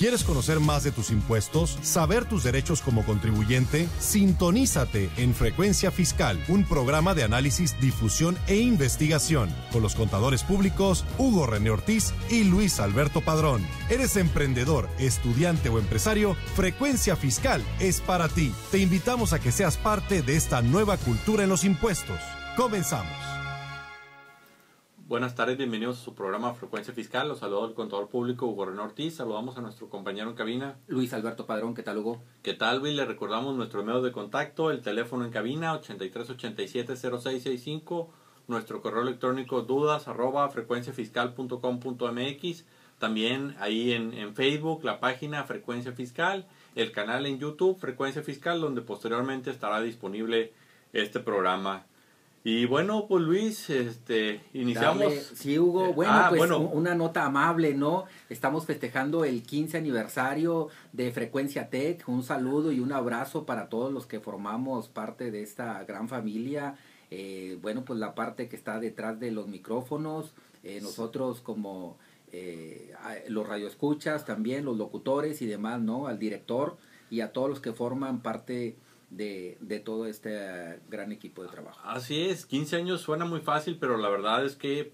¿Quieres conocer más de tus impuestos? ¿Saber tus derechos como contribuyente? Sintonízate en Frecuencia Fiscal, un programa de análisis, difusión e investigación, con los contadores públicos Hugo René Ortiz y Luis Alberto Padrón. ¿Eres emprendedor, estudiante o empresario? Frecuencia Fiscal es para ti. Te invitamos a que seas parte de esta nueva cultura en los impuestos. Comenzamos. Buenas tardes, bienvenidos a su programa Frecuencia Fiscal. Los saludo el contador público Hugo René Ortiz. Saludamos a nuestro compañero en cabina, Luis Alberto Padrón. ¿Qué tal, Hugo? ¿Qué tal, Luis? Le recordamos nuestros medios de contacto, el teléfono en cabina 8387-0665, nuestro correo electrónico dudas@frecuenciafiscal.com.mx, también ahí en Facebook la página Frecuencia Fiscal, el canal en YouTube Frecuencia Fiscal, donde posteriormente estará disponible este programa. Y bueno, pues Luis, iniciamos. Dale. Sí, Hugo, una nota amable, ¿no? Estamos festejando el 15 aniversario de Frecuencia Tech. Un saludo y un abrazo para todos los que formamos parte de esta gran familia. Pues la parte que está detrás de los micrófonos, nosotros como los radioescuchas, también los locutores y demás, ¿no? Al director y a todos los que forman parte de todo este gran equipo de trabajo. Así es, 15 años suena muy fácil, pero la verdad es que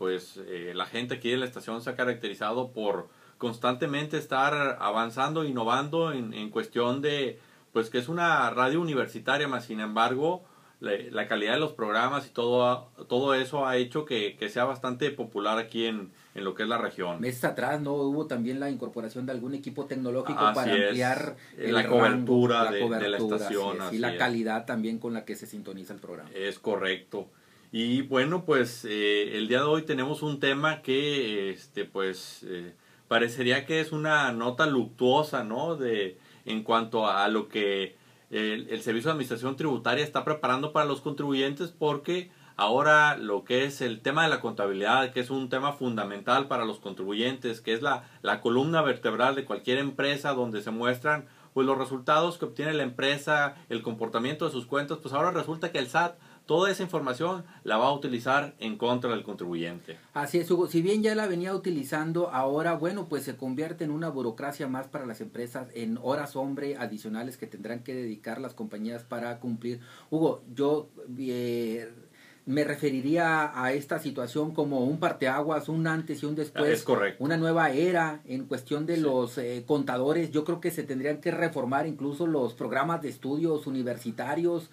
la gente aquí de la estación se ha caracterizado por constantemente estar avanzando, innovando en cuestión de, pues que es una radio universitaria, más sin embargo, la calidad de los programas y todo eso ha hecho que sea bastante popular aquí en lo que es la región. Meses atrás no hubo también la incorporación de algún equipo tecnológico para ampliar la cobertura de la estación. Y la calidad también con la que se sintoniza el programa. Es correcto. Y bueno, pues el día de hoy tenemos un tema que parecería que es una nota luctuosa, ¿no? En cuanto a lo que el Servicio de Administración Tributaria está preparando para los contribuyentes, porque ahora lo que es el tema de la contabilidad, que es un tema fundamental para los contribuyentes, que es la columna vertebral de cualquier empresa, donde se muestran pues los resultados que obtiene la empresa, el comportamiento de sus cuentas, pues ahora resulta que el SAT toda esa información la va a utilizar en contra del contribuyente. Así es, Hugo. Si bien ya la venía utilizando, ahora, pues se convierte en una burocracia más para las empresas, en horas hombre adicionales que tendrán que dedicar las compañías para cumplir. Hugo, yo me referiría a esta situación como un parteaguas, un antes y un después. Es correcto. Una nueva era en cuestión de los contadores. Yo creo que se tendrían que reformar incluso los programas de estudios universitarios,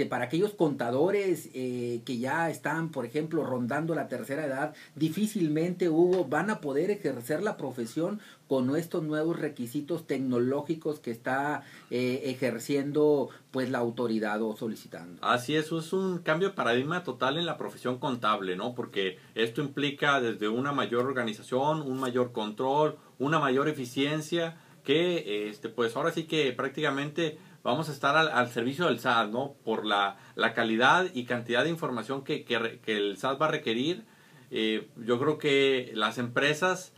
para aquellos contadores que ya están, por ejemplo, rondando la tercera edad. Difícilmente, Hugo, van a poder ejercer la profesión con estos nuevos requisitos tecnológicos que está ejerciendo pues la autoridad o solicitando. Así es un cambio de paradigma total en la profesión contable, ¿no? Porque esto implica desde una mayor organización, un mayor control, una mayor eficiencia, que pues ahora sí que prácticamente vamos a estar al servicio del SAT, ¿no? Por la calidad y cantidad de información que el SAT va a requerir. Yo creo que las empresas,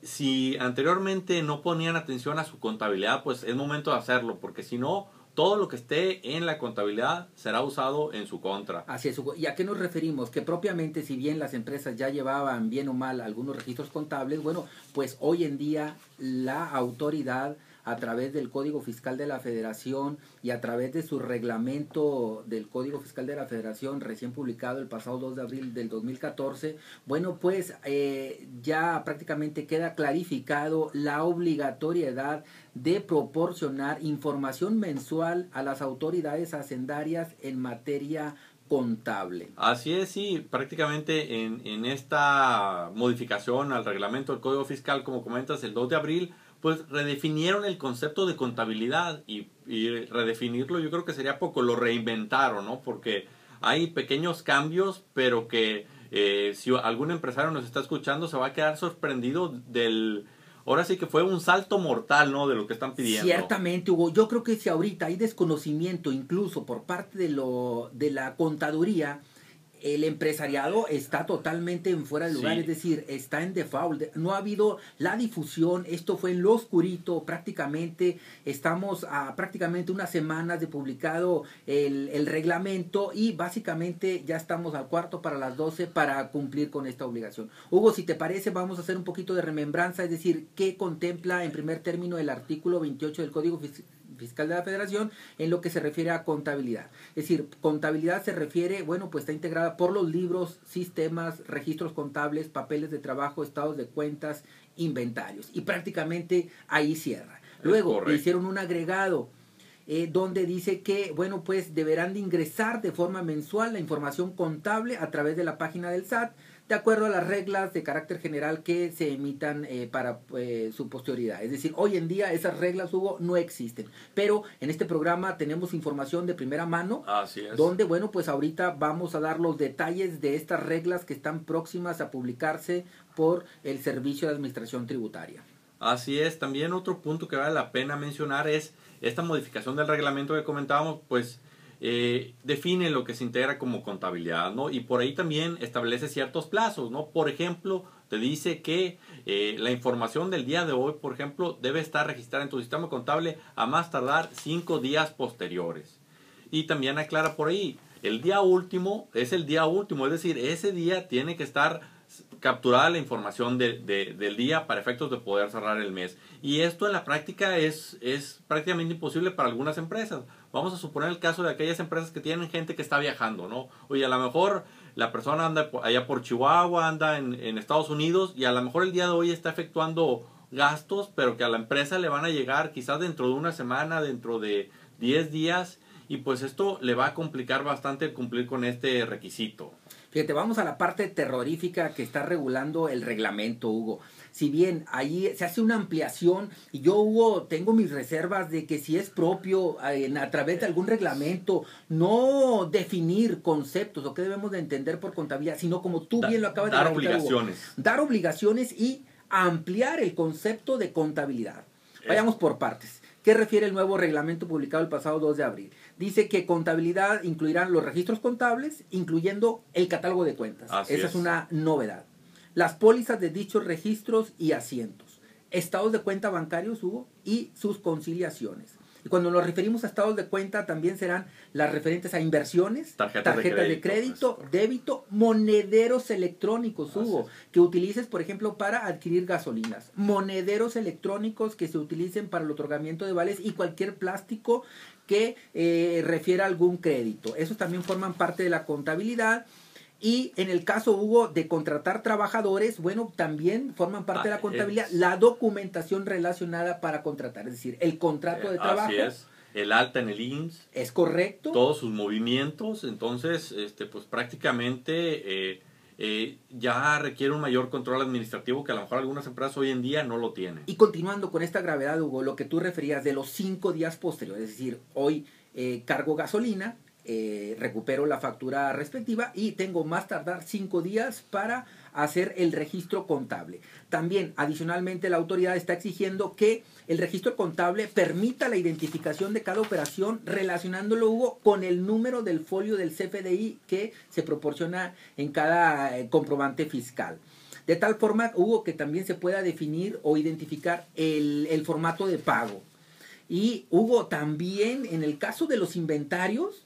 si anteriormente no ponían atención a su contabilidad, pues es momento de hacerlo, porque si no, todo lo que esté en la contabilidad será usado en su contra. Así es, Hugo. ¿Y a qué nos referimos? Que propiamente, si bien las empresas ya llevaban bien o mal algunos registros contables, pues hoy en día la autoridad, a través del Código Fiscal de la Federación y a través de su reglamento del Código Fiscal de la Federación, recién publicado el pasado 2 de abril del 2014, ya prácticamente queda clarificado la obligatoriedad de proporcionar información mensual a las autoridades hacendarias en materia contable. Así es, sí, prácticamente en esta modificación al reglamento del Código Fiscal, como comentas, el 2 de abril, pues redefinieron el concepto de contabilidad y redefinirlo yo creo que sería poco, lo reinventaron, ¿no? Porque hay pequeños cambios, pero que si algún empresario nos está escuchando se va a quedar sorprendido ahora sí que fue un salto mortal, ¿no? De lo que están pidiendo. Ciertamente, Hugo. Yo creo que si ahorita hay desconocimiento incluso por parte de la contaduría, el empresariado está totalmente en fuera de lugar, es decir, está en default, no ha habido la difusión, esto fue en lo oscurito prácticamente, estamos a prácticamente unas semanas de publicado el reglamento y básicamente ya estamos al cuarto para las 12 para cumplir con esta obligación. Hugo, si te parece, vamos a hacer un poquito de remembranza, es decir, ¿qué contempla en primer término el artículo 28 del Código Fiscal de la Federación en lo que se refiere a contabilidad? Es decir, contabilidad se refiere, bueno, pues está integrada por los libros, sistemas, registros contables, papeles de trabajo, estados de cuentas, inventarios. Y prácticamente ahí cierra. Luego le hicieron un agregado donde dice que, bueno, pues deberán de ingresar de forma mensual la información contable a través de la página del SAT, de acuerdo a las reglas de carácter general que se emitan para su posterioridad. Es decir, hoy en día esas reglas, Hugo, no existen. Pero en este programa tenemos información de primera mano. Así es. Donde, bueno, pues ahorita vamos a dar los detalles de estas reglas que están próximas a publicarse por el Servicio de Administración Tributaria. Así es. También otro punto que vale la pena mencionar es esta modificación del reglamento que comentábamos, pues define lo que se integra como contabilidad, ¿no? Y por ahí también establece ciertos plazos, ¿no? Por ejemplo, te dice que la información del día de hoy, por ejemplo, debe estar registrada en tu sistema contable a más tardar 5 días posteriores. Y también aclara por ahí, el día último es el día último, es decir, ese día tiene que estar capturada la información del día para efectos de poder cerrar el mes. Y esto en la práctica es prácticamente imposible para algunas empresas. Vamos a suponer el caso de aquellas empresas que tienen gente que está viajando, ¿no? Oye, a lo mejor la persona anda allá por Chihuahua, anda en Estados Unidos y a lo mejor el día de hoy está efectuando gastos, pero que a la empresa le van a llegar quizás dentro de una semana, dentro de 10 días, y pues esto le va a complicar bastante cumplir con este requisito. Fíjate, vamos a la parte terrorífica que está regulando el reglamento, Hugo. Si bien ahí se hace una ampliación, y yo, Hugo, tengo mis reservas de que si es propio a través de algún reglamento, no definir conceptos o qué debemos de entender por contabilidad, sino como tú bien lo acabas de dar obligaciones. Hugo, dar obligaciones y ampliar el concepto de contabilidad. Vayamos por partes. ¿Qué refiere el nuevo reglamento publicado el pasado 2 de abril? Dice que contabilidad incluirán los registros contables, incluyendo el catálogo de cuentas. Esa es una novedad. Las pólizas de dichos registros y asientos. Estados de cuenta bancarios, Hugo, y sus conciliaciones. Y cuando nos referimos a estados de cuenta, también serán las referentes a inversiones, tarjetas de crédito, débito, monederos electrónicos, Hugo, que utilices, por ejemplo, para adquirir gasolinas. Monederos electrónicos que se utilicen para el otorgamiento de vales y cualquier plástico que refiera a algún crédito. Esos también forman parte de la contabilidad. Y en el caso, Hugo, de contratar trabajadores, bueno, también forman parte de la contabilidad la documentación relacionada para contratar, es decir, el contrato de trabajo. Así es, el alta en el IMSS. Es correcto. Todos sus movimientos, entonces, pues prácticamente ya requiere un mayor control administrativo que a lo mejor algunas empresas hoy en día no lo tienen. Y continuando con esta gravedad, Hugo, lo que tú referías de los 5 días posteriores, es decir, hoy cargo gasolina, recupero la factura respectiva y tengo más tardar 5 días para hacer el registro contable. También, adicionalmente, la autoridad está exigiendo que el registro contable permita la identificación de cada operación relacionándolo, Hugo, con el número del folio del CFDI que se proporciona en cada comprobante fiscal. De tal forma, Hugo, que también se pueda definir o identificar el formato de pago. Y, Hugo, también en el caso de los inventarios,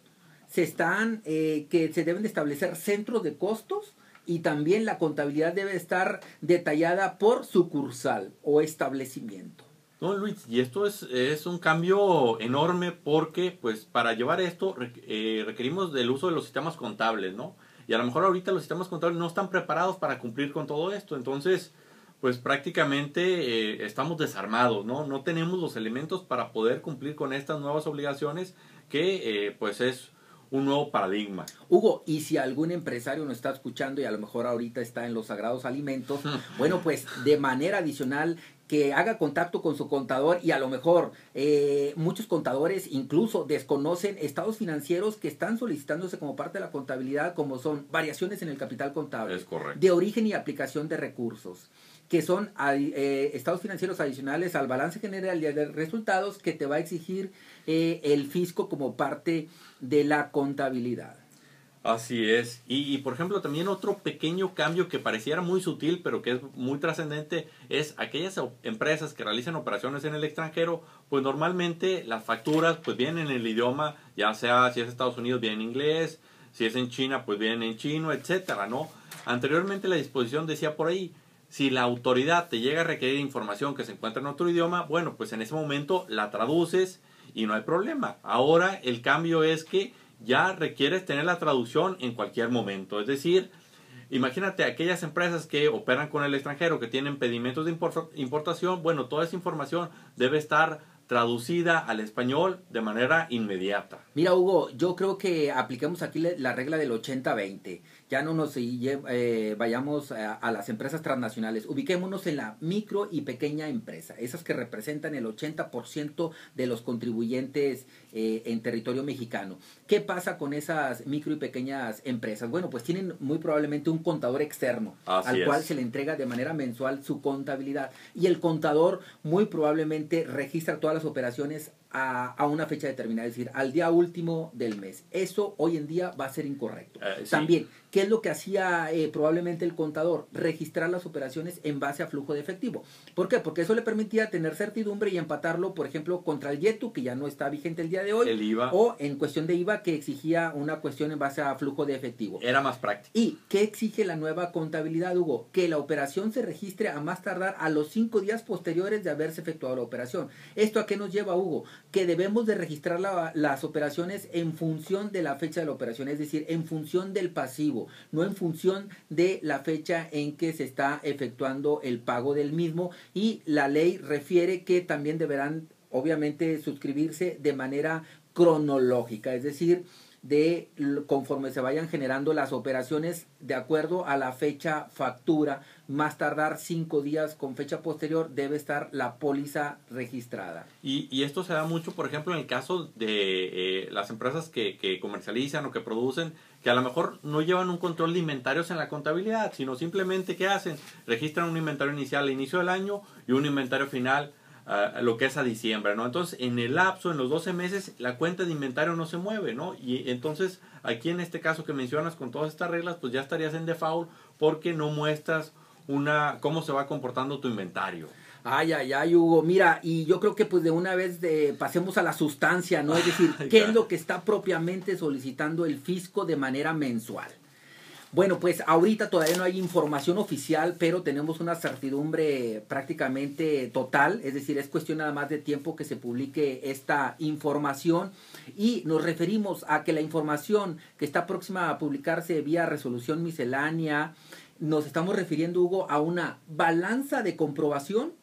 que se deben de establecer centros de costos y también la contabilidad debe estar detallada por sucursal o establecimiento. No, Luis, y esto es un cambio enorme porque pues para llevar esto requerimos del uso de los sistemas contables, ¿no? Y a lo mejor ahorita los sistemas contables no están preparados para cumplir con todo esto, entonces pues prácticamente estamos desarmados, ¿no? No tenemos los elementos para poder cumplir con estas nuevas obligaciones que pues es un nuevo paradigma. Hugo, y si algún empresario nos está escuchando y a lo mejor ahorita está en los sagrados alimentos, bueno, pues de manera adicional que haga contacto con su contador y a lo mejor muchos contadores incluso desconocen estados financieros que están solicitándose como parte de la contabilidad, como son variaciones en el capital contable, es correcto, de origen y aplicación de recursos, que son estados financieros adicionales al balance general de resultados que te va a exigir el fisco como parte de la contabilidad. Así es. Y por ejemplo, también otro pequeño cambio que pareciera muy sutil, pero que es muy trascendente, es aquellas empresas que realizan operaciones en el extranjero, pues normalmente las facturas pues vienen en el idioma, ya sea si es Estados Unidos, viene en inglés, si es en China, pues vienen en chino, etcétera, ¿no? Anteriormente la disposición decía por ahí, si la autoridad te llega a requerir información que se encuentra en otro idioma, bueno, pues en ese momento la traduces y no hay problema. Ahora el cambio es que ya requieres tener la traducción en cualquier momento. Es decir, imagínate aquellas empresas que operan con el extranjero, que tienen pedimentos de importación, bueno, toda esa información debe estar traducida al español de manera inmediata. Mira, Hugo, yo creo que apliquemos aquí la regla del 80-20. Ya no nos vayamos a las empresas transnacionales. Ubiquémonos en la micro y pequeña empresa, esas que representan el 80% de los contribuyentes en territorio mexicano. ¿Qué pasa con esas micro y pequeñas empresas? Bueno, pues tienen muy probablemente un contador externo al cual se le entrega de manera mensual su contabilidad. Y el contador muy probablemente registra todas las operaciones a una fecha determinada, es decir, al día último del mes. Eso hoy en día va a ser incorrecto. Sí. También, ¿qué es lo que hacía probablemente el contador? Registrar las operaciones en base a flujo de efectivo. ¿Por qué? Porque eso le permitía tener certidumbre y empatarlo, por ejemplo, contra el YETU, que ya no está vigente el día de hoy, el IVA, o en cuestión de IVA, que exigía una cuestión en base a flujo de efectivo. Era más práctico. ¿Y qué exige la nueva contabilidad, Hugo? Que la operación se registre a más tardar a los 5 días posteriores de haberse efectuado la operación. ¿Esto a qué nos lleva, Hugo? Que debemos de registrar las operaciones en función de la fecha de la operación, es decir, en función del pasivo, no en función de la fecha en que se está efectuando el pago del mismo, y la ley refiere que también deberán obviamente suscribirse de manera cronológica, es decir, conforme se vayan generando las operaciones de acuerdo a la fecha factura, más tardar 5 días con fecha posterior debe estar la póliza registrada. Y esto se da mucho, por ejemplo, en el caso de las empresas que comercializan o que producen, que a lo mejor no llevan un control de inventarios en la contabilidad, sino simplemente, ¿qué hacen? Registran un inventario inicial al inicio del año y un inventario final lo que es a diciembre, ¿no? Entonces, en el lapso, en los 12 meses, la cuenta de inventario no se mueve, ¿no? Y entonces, aquí en este caso que mencionas, con todas estas reglas, pues ya estarías en default porque no muestras cómo se va comportando tu inventario. Ay, Hugo, mira, y yo creo que pues de una vez pasemos a la sustancia, ¿no? Es decir, ¿qué es lo que está propiamente solicitando el fisco de manera mensual? Bueno, pues ahorita todavía no hay información oficial, pero tenemos una certidumbre prácticamente total, es decir, es cuestión nada más de tiempo que se publique esta información, y nos referimos a que la información que está próxima a publicarse vía resolución miscelánea, nos estamos refiriendo, Hugo, a una balanza de comprobación,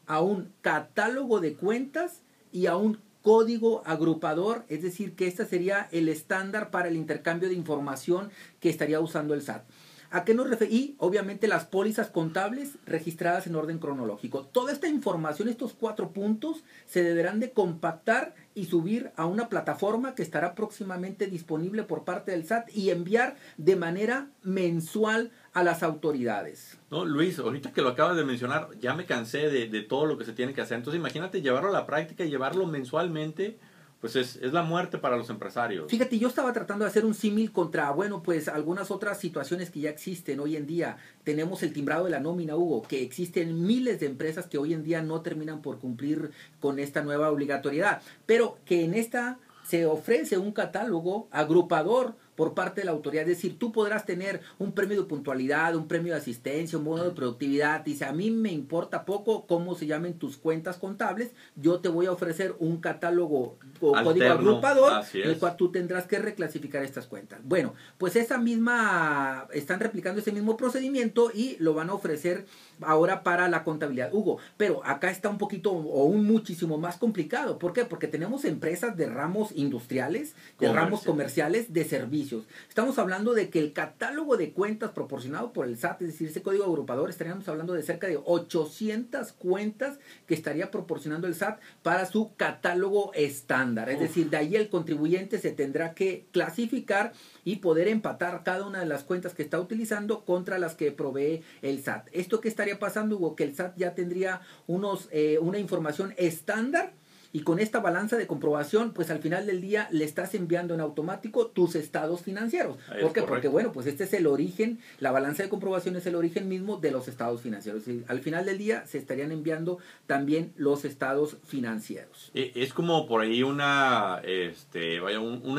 a un catálogo de cuentas y a un código agrupador, es decir, que este sería el estándar para el intercambio de información que estaría usando el SAT. ¿A qué nos referimos? Y obviamente las pólizas contables registradas en orden cronológico. Toda esta información, estos 4 puntos, se deberán de compactar y subir a una plataforma que estará próximamente disponible por parte del SAT y enviar de manera mensual a las autoridades. No, Luis, ahorita que lo acabas de mencionar, ya me cansé de todo lo que se tiene que hacer. Entonces imagínate llevarlo a la práctica y llevarlo mensualmente, pues es la muerte para los empresarios. Fíjate, yo estaba tratando de hacer un símil contra, bueno, pues algunas otras situaciones que ya existen hoy en día. Tenemos el timbrado de la nómina, Hugo, que existen miles de empresas que hoy en día no terminan por cumplir con esta nueva obligatoriedad, pero que en esta se ofrece un catálogo agrupador por parte de la autoridad. Es decir, tú podrás tener un premio de puntualidad, un premio de asistencia, un bono de productividad. Dice, a mí me importa poco cómo se llamen tus cuentas contables, yo te voy a ofrecer un catálogo o código agrupador, el cual tú tendrás que reclasificar estas cuentas. Bueno, pues están replicando ese mismo procedimiento y lo van a ofrecer ahora para la contabilidad, Hugo. Pero acá está un poquito o un muchísimo más complicado. ¿Por qué? Porque tenemos empresas de ramos industriales, de ramos comerciales, de servicios. Estamos hablando de que el catálogo de cuentas proporcionado por el SAT, es decir, ese código agrupador, estaríamos hablando de cerca de 800 cuentas que estaría proporcionando el SAT para su catálogo estándar. Es decir, de ahí el contribuyente se tendrá que clasificar y poder empatar cada una de las cuentas que está utilizando contra las que provee el SAT. ¿Esto qué estaría pasando, Hugo? Que el SAT ya tendría una información estándar Y con esta balanza de comprobación, pues al final del día le estás enviando en automático tus estados financieros. ¿Por qué? Porque bueno, pues este es el origen, la balanza de comprobación es el origen mismo de los estados financieros. Y al final del día se estarían enviando también los estados financieros. Es como por ahí una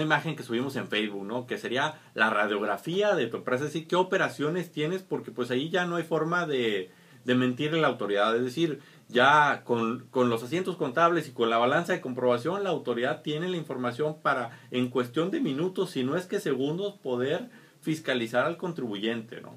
imagen que subimos en Facebook, ¿no? Que sería la radiografía de tu empresa, es decir, qué operaciones tienes, porque pues ahí ya no hay forma de mentirle a la autoridad. Es decir, ya con los asientos contables y con la balanza de comprobación, la autoridad tiene la información para, en cuestión de minutos, si no es que segundos, poder fiscalizar al contribuyente, ¿no?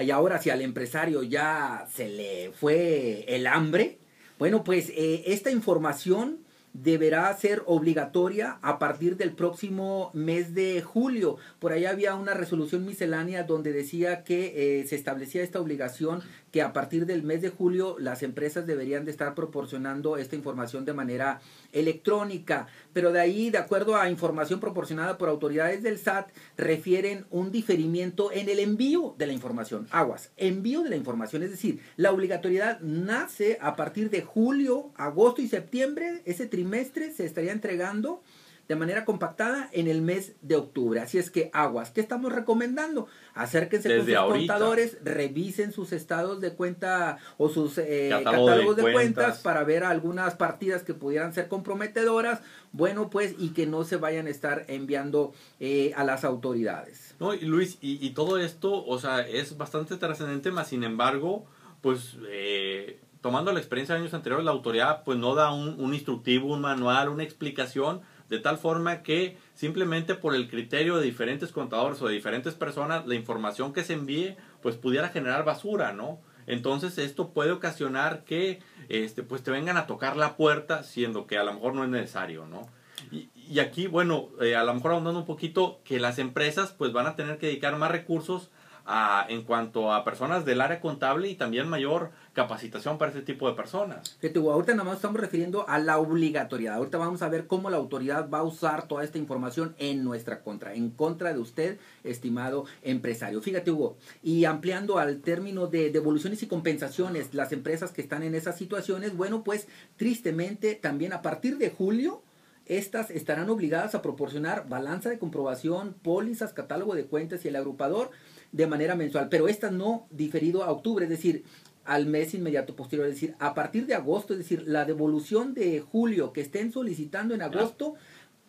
Y ahora, si al empresario ya se le fue el hambre, bueno, pues esta información deberá ser obligatoria a partir del próximo mes de julio. Por ahí había una resolución miscelánea donde decía que se establecía esta obligación, que a partir del mes de julio las empresas deberían de estar proporcionando esta información de manera electrónica, pero de ahí, de acuerdo a información proporcionada por autoridades del SAT, refieren un diferimiento en el envío de la información. Aguas, envío de la información, es decir, la obligatoriedad nace a partir de julio, agosto y septiembre. Ese trimestre se estaría entregando de manera compactada en el mes de octubre. Así es que aguas. ¿Qué estamos recomendando? Acérquense con sus contadores, revisen sus estados de cuenta o sus catálogos de cuentas para ver algunas partidas que pudieran ser comprometedoras. Bueno, pues, y que no se vayan a estar enviando a las autoridades. No, y Luis, y todo esto, o sea, es bastante trascendente, más sin embargo, pues tomando la experiencia de años anteriores, la autoridad pues no da un instructivo, un manual, una explicación, de tal forma que simplemente por el criterio de diferentes contadores o de diferentes personas, la información que se envíe pues pudiera generar basura, ¿no? Entonces esto puede ocasionar que pues te vengan a tocar la puerta, siendo que a lo mejor no es necesario, ¿no? Y aquí, bueno, a lo mejor ahondando un poquito, que las empresas pues van a tener que dedicar más recursos en cuanto a personas del área contable y también mayor capacitación para este tipo de personas. Ahorita nada más estamos refiriendo a la obligatoriedad. Ahorita vamos a ver cómo la autoridad va a usar toda esta información en nuestra contra, en contra de usted, estimado empresario. Fíjate, Hugo, y ampliando al término de devoluciones y compensaciones, las empresas que están en esas situaciones, bueno, pues tristemente también a partir de julio, estas estarán obligadas a proporcionar balanza de comprobación, pólizas, catálogo de cuentas y el agrupador de manera mensual, pero estas no diferido a octubre, es decir, al mes inmediato posterior, es decir, a partir de agosto, es decir, la devolución de julio que estén solicitando en agosto,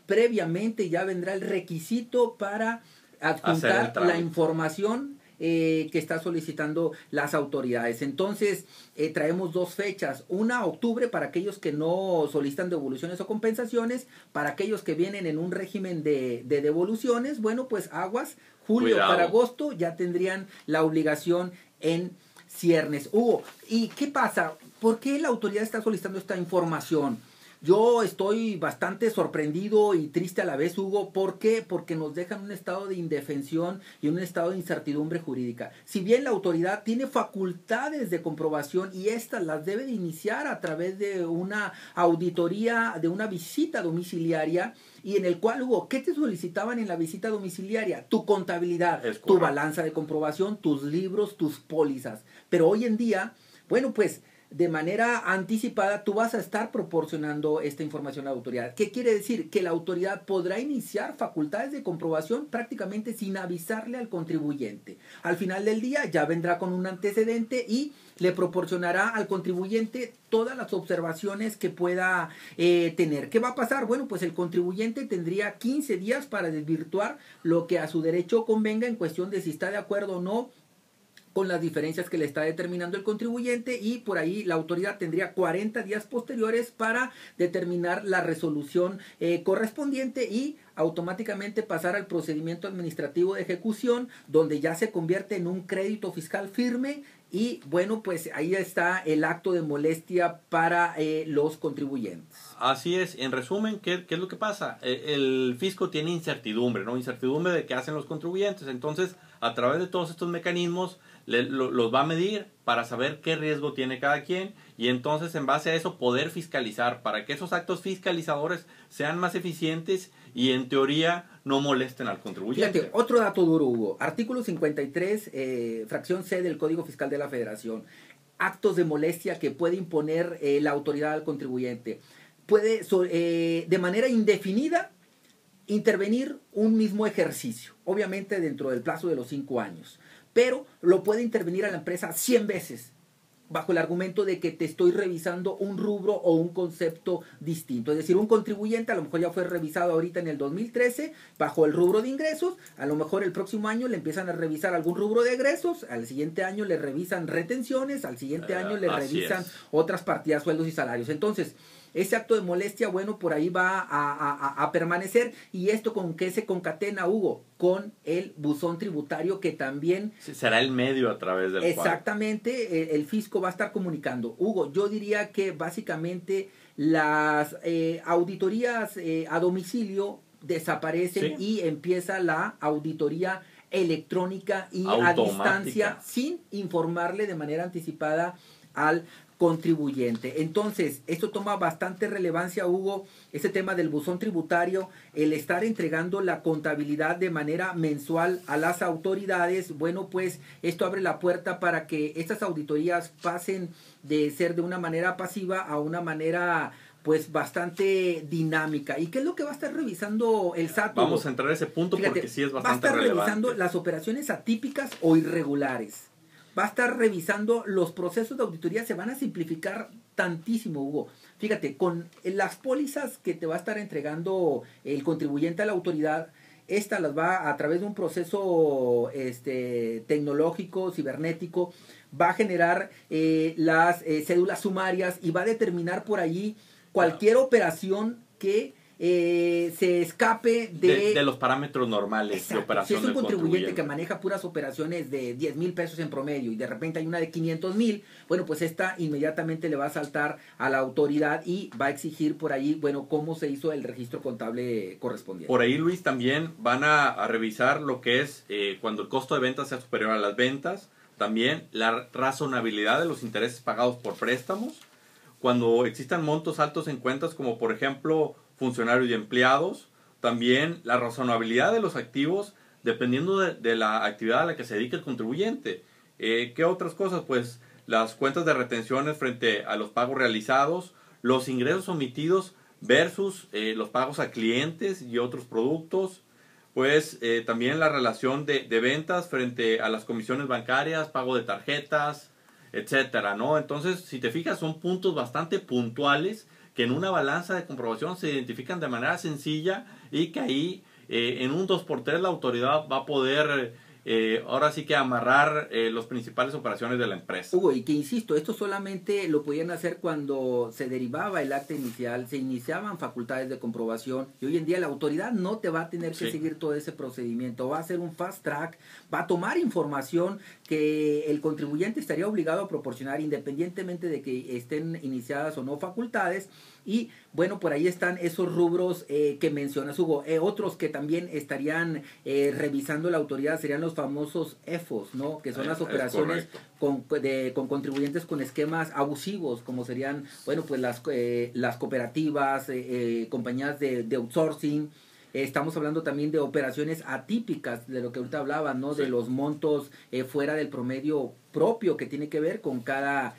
previamente ya vendrá el requisito para adjuntar la información que está solicitando las autoridades. Entonces, traemos dos fechas, una octubre para aquellos que no solicitan devoluciones o compensaciones, para aquellos que vienen en un régimen de devoluciones, bueno, pues aguas, julio para agosto ya tendrían la obligación en ciernes. Hugo, ¿y qué pasa? ¿Por qué la autoridad está solicitando esta información? Yo estoy bastante sorprendido y triste a la vez, Hugo. ¿Por qué? Porque nos dejan un estado de indefensión y un estado de incertidumbre jurídica. Si bien la autoridad tiene facultades de comprobación y estas las debe de iniciar a través de una auditoría, de una visita domiciliaria, y en el cual, Hugo, ¿qué te solicitaban en la visita domiciliaria? Tu contabilidad, tu balanza de comprobación, tus libros, tus pólizas. Pero hoy en día, bueno, pues de manera anticipada tú vas a estar proporcionando esta información a la autoridad. ¿Qué quiere decir? Que la autoridad podrá iniciar facultades de comprobación prácticamente sin avisarle al contribuyente. Al final del día ya vendrá con un antecedente y le proporcionará al contribuyente todas las observaciones que pueda tener. ¿Qué va a pasar? Bueno, pues el contribuyente tendría 15 días para desvirtuar lo que a su derecho convenga en cuestión de si está de acuerdo o no con las diferencias que le está determinando el contribuyente, y por ahí la autoridad tendría 40 días posteriores para determinar la resolución correspondiente y automáticamente pasar al procedimiento administrativo de ejecución, donde ya se convierte en un crédito fiscal firme. Y bueno, pues ahí está el acto de molestia para los contribuyentes. Así es. En resumen, ¿qué es lo que pasa? El fisco tiene incertidumbre, ¿no? Incertidumbre de qué hacen los contribuyentes. Entonces, a través de todos estos mecanismos, los va a medir para saber qué riesgo tiene cada quien, y entonces en base a eso poder fiscalizar para que esos actos fiscalizadores sean más eficientes y en teoría no molesten al contribuyente. Fíjate, otro dato duro, Hugo. Artículo 53, fracción C del Código Fiscal de la Federación. Actos de molestia que puede imponer la autoridad al contribuyente. puede de manera indefinida intervenir un mismo ejercicio, obviamente dentro del plazo de los 5 años, pero lo puede intervenir a la empresa 100 veces, bajo el argumento de que te estoy revisando un rubro o un concepto distinto. Es decir, un contribuyente a lo mejor ya fue revisado ahorita en el 2013 bajo el rubro de ingresos, a lo mejor el próximo año le empiezan a revisar algún rubro de egresos, al siguiente año le revisan retenciones, al siguiente año le revisan otras partidas, sueldos y salarios. Entonces, ese acto de molestia, bueno, por ahí va a permanecer. ¿Y esto con qué se concatena, Hugo? Con el buzón tributario, que también... será el medio a través del exactamente, el fisco va a estar comunicando. Hugo, yo diría que básicamente las auditorías a domicilio desaparecen, y empieza la auditoría electrónica y a distancia, sin informarle de manera anticipada al contribuyente. Entonces, esto toma bastante relevancia, Hugo, este tema del buzón tributario, el estar entregando la contabilidad de manera mensual a las autoridades. Bueno, pues esto abre la puerta para que estas auditorías pasen de ser de una manera pasiva a una manera pues bastante dinámica. ¿Y qué es lo que va a estar revisando el SAT? Vamos a entrar a ese punto. Fíjate, porque sí es bastante relevante. Va a estar revisando las operaciones atípicas o irregulares. Va a estar revisando los procesos de auditoría, se van a simplificar tantísimo, Hugo. Fíjate, con las pólizas que te va a estar entregando el contribuyente a la autoridad, esta las va a través de un proceso tecnológico, cibernético, va a generar las cédulas sumarias y va a determinar por allí cualquier operación que se escape de los parámetros normales. Exacto. De operación. Si es un contribuyente que maneja puras operaciones de 10,000 pesos en promedio y de repente hay una de 500,000, bueno, pues esta inmediatamente le va a saltar a la autoridad y va a exigir por ahí, bueno, cómo se hizo el registro contable correspondiente. Por ahí, Luis, también van a revisar lo que es cuando el costo de ventas sea superior a las ventas, también la razonabilidad de los intereses pagados por préstamos, cuando existan montos altos en cuentas como por ejemplo funcionarios y empleados, también la razonabilidad de los activos dependiendo de la actividad a la que se dedica el contribuyente. ¿Qué otras cosas? Pues las cuentas de retenciones frente a los pagos realizados, los ingresos omitidos versus los pagos a clientes y otros productos, pues también la relación de ventas frente a las comisiones bancarias, pago de tarjetas, etcétera, ¿no? Entonces, si te fijas, son puntos bastante puntuales que en una balanza de comprobación se identifican de manera sencilla y que ahí en un 2x3 la autoridad va a poder ahora sí que amarrar las principales operaciones de la empresa. Hugo, y que insisto, esto solamente lo podían hacer cuando se derivaba el acta inicial, se iniciaban facultades de comprobación, y hoy en día la autoridad no te va a tener que seguir todo ese procedimiento, va a hacer un fast track, va a tomar información que el contribuyente estaría obligado a proporcionar independientemente de que estén iniciadas o no facultades. Y bueno, por ahí están esos rubros que mencionas, Hugo. Otros que también estarían revisando la autoridad serían los famosos EFOS, ¿no? Que son las operaciones con contribuyentes con esquemas abusivos, como serían, bueno, pues las cooperativas, compañías de outsourcing. Estamos hablando también de operaciones atípicas, de lo que ahorita hablaba, ¿no? Sí. De los montos fuera del promedio propio que tiene que ver con cada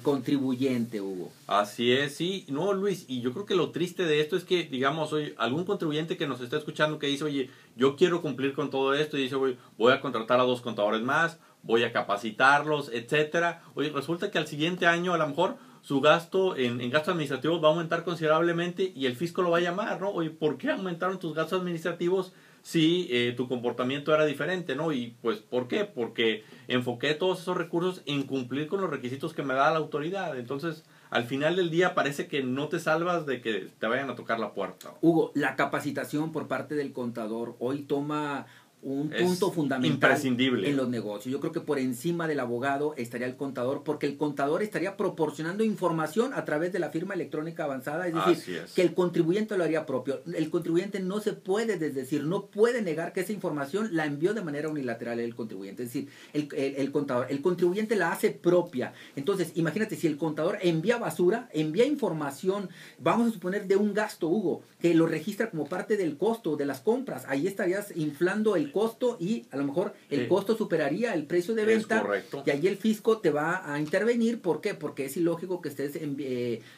contribuyente, Hugo. Así es, sí. No, Luis, y yo creo que lo triste de esto es que, digamos, oye, algún contribuyente que nos está escuchando que dice, oye, yo quiero cumplir con todo esto, y dice, oye, voy a contratar a 2 contadores más, voy a capacitarlos, etcétera. Oye, resulta que al siguiente año a lo mejor su gasto en gastos administrativos va a aumentar considerablemente y el fisco lo va a llamar, ¿no? Oye, ¿por qué aumentaron tus gastos administrativos si tu comportamiento era diferente, ¿no? Y pues, ¿por qué? Porque enfoqué todos esos recursos en cumplir con los requisitos que me da la autoridad. Entonces, al final del día parece que no te salvas de que te vayan a tocar la puerta. Hugo, la capacitación por parte del contador hoy toma un punto fundamental, imprescindible en los negocios. Yo creo que por encima del abogado estaría el contador, porque el contador estaría proporcionando información a través de la firma electrónica avanzada, es decir, que el contribuyente lo haría propio. El contribuyente no se puede desdecir, no puede negar que esa información la envió de manera unilateral el contribuyente, es decir, el contador. El contribuyente la hace propia. Entonces, imagínate, si el contador envía basura, envía información, vamos a suponer de un gasto, Hugo, que lo registra como parte del costo de las compras, ahí estarías inflando el costo y a lo mejor el costo superaría el precio de venta. Y ahí el fisco te va a intervenir. ¿Por qué? Porque es ilógico que estés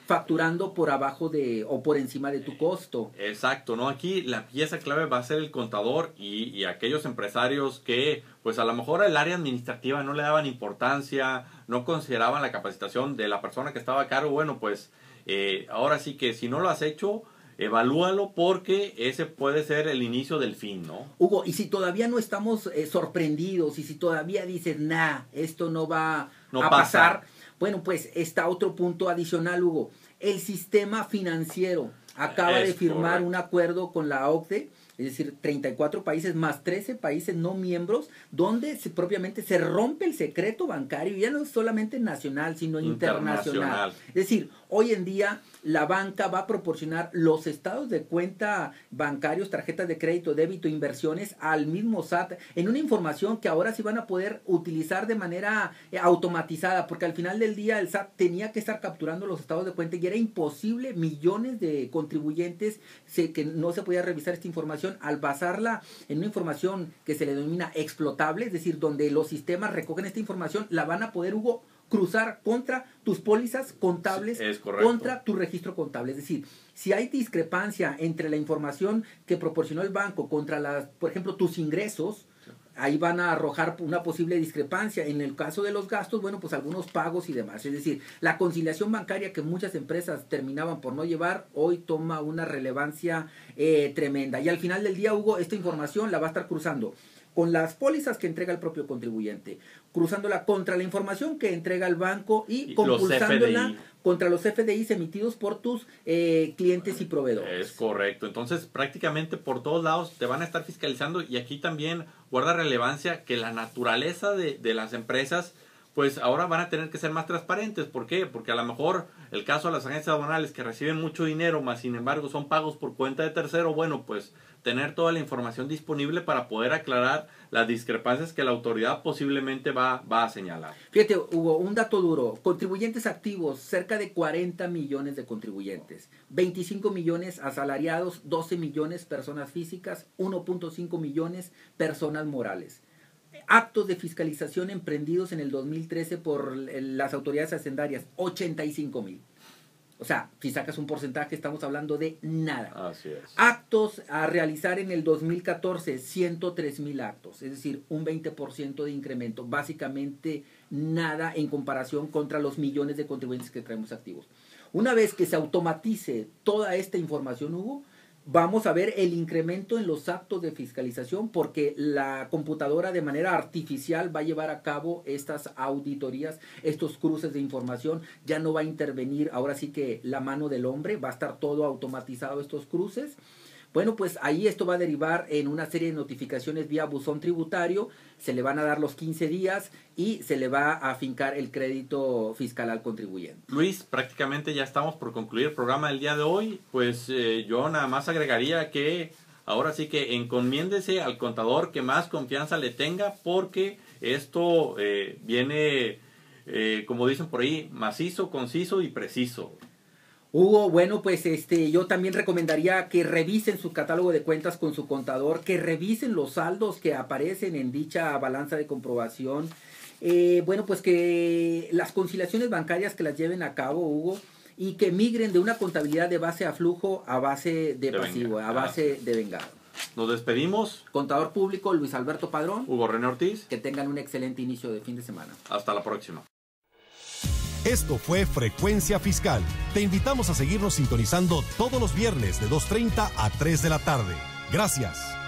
facturando por abajo o por encima de tu costo. Exacto, ¿no? Aquí la pieza clave va a ser el contador y aquellos empresarios que pues a lo mejor el área administrativa no le daban importancia, no consideraban la capacitación de la persona que estaba a cargo. Bueno, pues ahora sí que si no lo has hecho, evalúalo, porque ese puede ser el inicio del fin, ¿no? Hugo, y si todavía no estamos sorprendidos, y si todavía dices, esto no va a pasar, bueno, pues está otro punto adicional, Hugo. El sistema financiero acaba de firmar un acuerdo con la OCDE, es decir, 34 países más 13 países no miembros, donde propiamente se rompe el secreto bancario, ya no es solamente nacional, sino internacional. Es decir, hoy en día la banca va a proporcionar los estados de cuenta bancarios, tarjetas de crédito, débito, inversiones al mismo SAT, en una información que ahora sí van a poder utilizar de manera automatizada, porque al final del día el SAT tenía que estar capturando los estados de cuenta y era imposible, millones de contribuyentes que no se podía revisar esta información. Al basarla en una información que se le denomina explotable, es decir, donde los sistemas recogen esta información, la van a poder, Hugo, cruzar contra tus pólizas contables, contra tu registro contable. Es decir, si hay discrepancia entre la información que proporcionó el banco contra por ejemplo, tus ingresos, ahí van a arrojar una posible discrepancia. En el caso de los gastos, bueno, pues algunos pagos y demás. Es decir, la conciliación bancaria que muchas empresas terminaban por no llevar, hoy toma una relevancia tremenda. Y al final del día, Hugo, esta información la va a estar cruzando con las pólizas que entrega el propio contribuyente, cruzándola contra la información que entrega el banco y compulsándola contra los FDIs emitidos por tus clientes y proveedores. Es correcto. Entonces, prácticamente por todos lados te van a estar fiscalizando, y aquí también guarda relevancia que la naturaleza de las empresas, pues ahora van a tener que ser más transparentes. ¿Por qué? Porque a lo mejor el caso de las agencias aduanales que reciben mucho dinero, más sin embargo son pagos por cuenta de tercero, bueno, pues tener toda la información disponible para poder aclarar las discrepancias que la autoridad posiblemente va a señalar. Fíjate, Hugo, un dato duro. Contribuyentes activos, cerca de 40 millones de contribuyentes. 25 millones asalariados, 12 millones personas físicas, 1.5 millones personas morales. Actos de fiscalización emprendidos en el 2013 por las autoridades hacendarias, 85,000. O sea, si sacas un porcentaje, estamos hablando de nada. Así es. Actos a realizar en el 2014, 103,000 actos. Es decir, un 20% de incremento. Básicamente nada en comparación contra los millones de contribuyentes que traemos activos. Una vez que se automatice toda esta información, Hugo, vamos a ver el incremento en los actos de fiscalización, porque la computadora de manera artificial va a llevar a cabo estas auditorías, estos cruces de información. Ya no va a intervenir ahora sí que la mano del hombre, va a estar todo automatizado estos cruces. Bueno, pues ahí esto va a derivar en una serie de notificaciones vía buzón tributario. Se le van a dar los 15 días y se le va a afincar el crédito fiscal al contribuyente. Luis, prácticamente ya estamos por concluir el programa del día de hoy. Pues yo nada más agregaría que ahora sí que encomiéndese al contador que más confianza le tenga, porque esto viene, como dicen por ahí, macizo, conciso y preciso. Hugo, bueno, pues yo también recomendaría que revisen su catálogo de cuentas con su contador, que revisen los saldos que aparecen en dicha balanza de comprobación. Bueno, pues que las conciliaciones bancarias que las lleven a cabo, Hugo, y que migren de una contabilidad de base a flujo a base de pasivo, a base de vengado. Nos despedimos. Contador público Luis Alberto Padrón. Hugo René Ortiz. Que tengan un excelente inicio de fin de semana. Hasta la próxima. Esto fue Frecuencia Fiscal. Te invitamos a seguirnos sintonizando todos los viernes de 2:30 a 3 de la tarde. Gracias.